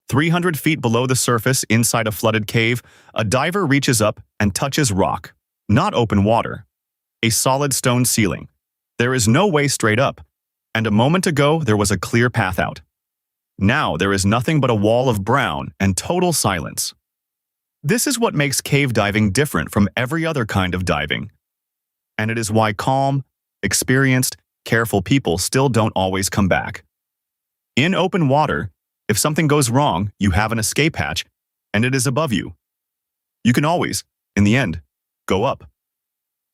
300 feet below the surface inside a flooded cave, a diver reaches up and touches rock, not open water. A solid stone ceiling. There is no way straight up, and a moment ago there was a clear path out. Now there is nothing but a wall of brown and total silence. This is what makes cave diving different from every other kind of diving. And it is why calm, experienced, careful people still don't always come back. In open water, if something goes wrong, you have an escape hatch, and it is above you. You can always, in the end, go up.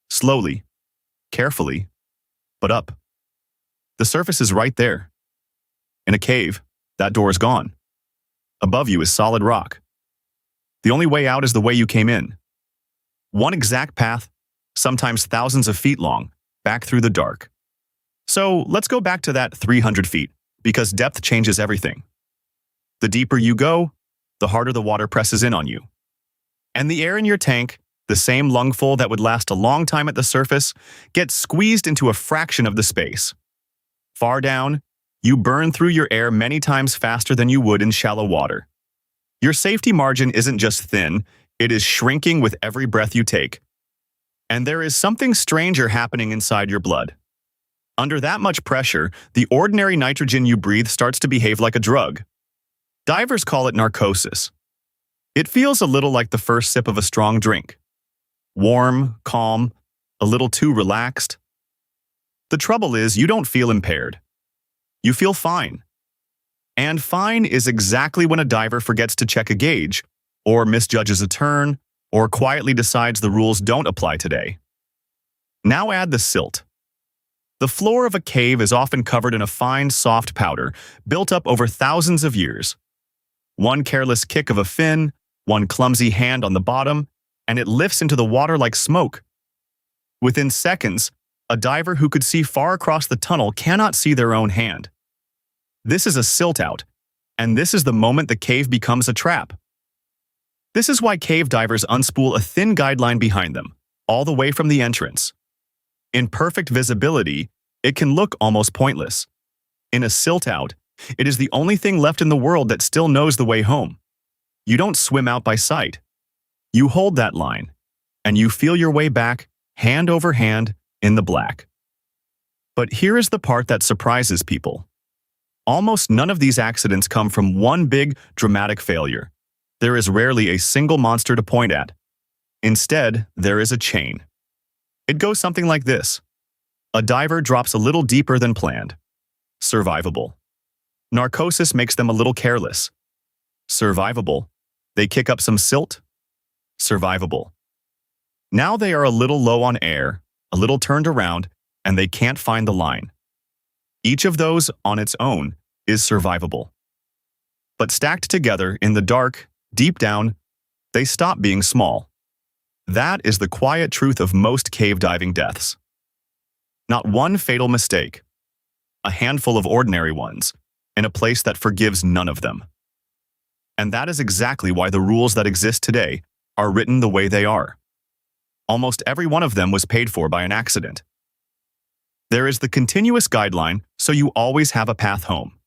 Slowly, carefully, but up. The surface is right there. In a cave, that door is gone. Above you is solid rock. The only way out is the way you came in. One exact path, sometimes thousands of feet long, back through the dark. So let's go back to that 300 feet, because depth changes everything. The deeper you go, the harder the water presses in on you. And the air in your tank, the same lungful that would last a long time at the surface, gets squeezed into a fraction of the space. Far down, you burn through your air many times faster than you would in shallow water. Your safety margin isn't just thin, it is shrinking with every breath you take. And there is something stranger happening inside your blood. Under that much pressure, the ordinary nitrogen you breathe starts to behave like a drug. Divers call it narcosis. It feels a little like the first sip of a strong drink. Warm, calm, a little too relaxed. The trouble is, you don't feel impaired. You feel fine. And fine is exactly when a diver forgets to check a gauge, or misjudges a turn, or quietly decides the rules don't apply today. Now add the silt. The floor of a cave is often covered in a fine, soft powder, built up over thousands of years. One careless kick of a fin, one clumsy hand on the bottom, and it lifts into the water like smoke. Within seconds, a diver who could see far across the tunnel cannot see their own hand. This is a silt-out, and this is the moment the cave becomes a trap. This is why cave divers unspool a thin guideline behind them, all the way from the entrance. In perfect visibility, it can look almost pointless. In a silt-out, it is the only thing left in the world that still knows the way home. You don't swim out by sight. You hold that line, and you feel your way back, hand over hand, in the black. But here is the part that surprises people. Almost none of these accidents come from one big, dramatic failure. There is rarely a single monster to point at. Instead, there is a chain. It goes something like this. A diver drops a little deeper than planned. Survivable. Narcosis makes them a little careless. Survivable. They kick up some silt. Survivable. Now they are a little low on air, a little turned around, and they can't find the line. Each of those, on its own, is survivable. But stacked together in the dark, deep down, they stop being small. That is the quiet truth of most cave diving deaths. Not one fatal mistake. A handful of ordinary ones, in a place that forgives none of them. And that is exactly why the rules that exist today are written the way they are. Almost every one of them was paid for by an accident. There is the continuous guideline, so you always have a path home.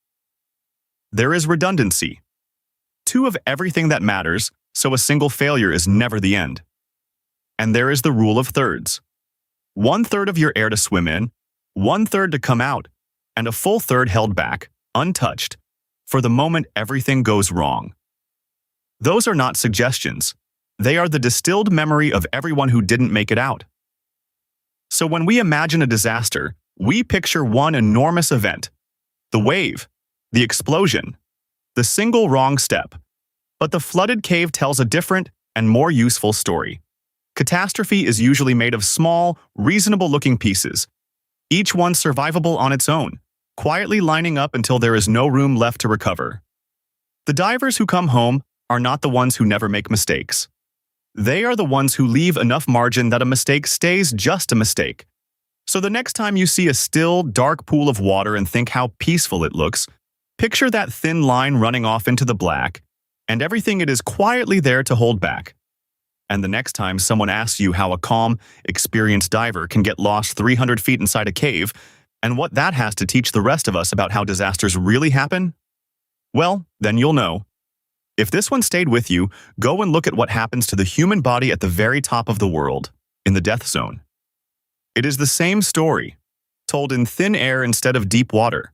There is redundancy. Two of everything that matters, so a single failure is never the end. And there is the rule of thirds. 1/3 of your air to swim in, 1/3 to come out, and a full third held back, untouched, for the moment everything goes wrong. Those are not suggestions. They are the distilled memory of everyone who didn't make it out. So when we imagine a disaster, we picture one enormous event. The wave, the explosion, the single wrong step. But the flooded cave tells a different and more useful story. Catastrophe is usually made of small, reasonable-looking pieces, each one survivable on its own, quietly lining up until there is no room left to recover. The divers who come home are not the ones who never make mistakes. They are the ones who leave enough margin that a mistake stays just a mistake. So the next time you see a still, dark pool of water and think how peaceful it looks, picture that thin line running off into the black, and everything it is quietly there to hold back. And the next time someone asks you how a calm, experienced diver can get lost 300 feet inside a cave, and what that has to teach the rest of us about how disasters really happen, well, then you'll know. If this one stayed with you, go and look at what happens to the human body at the very top of the world, in the death zone. It is the same story, told in thin air instead of deep water.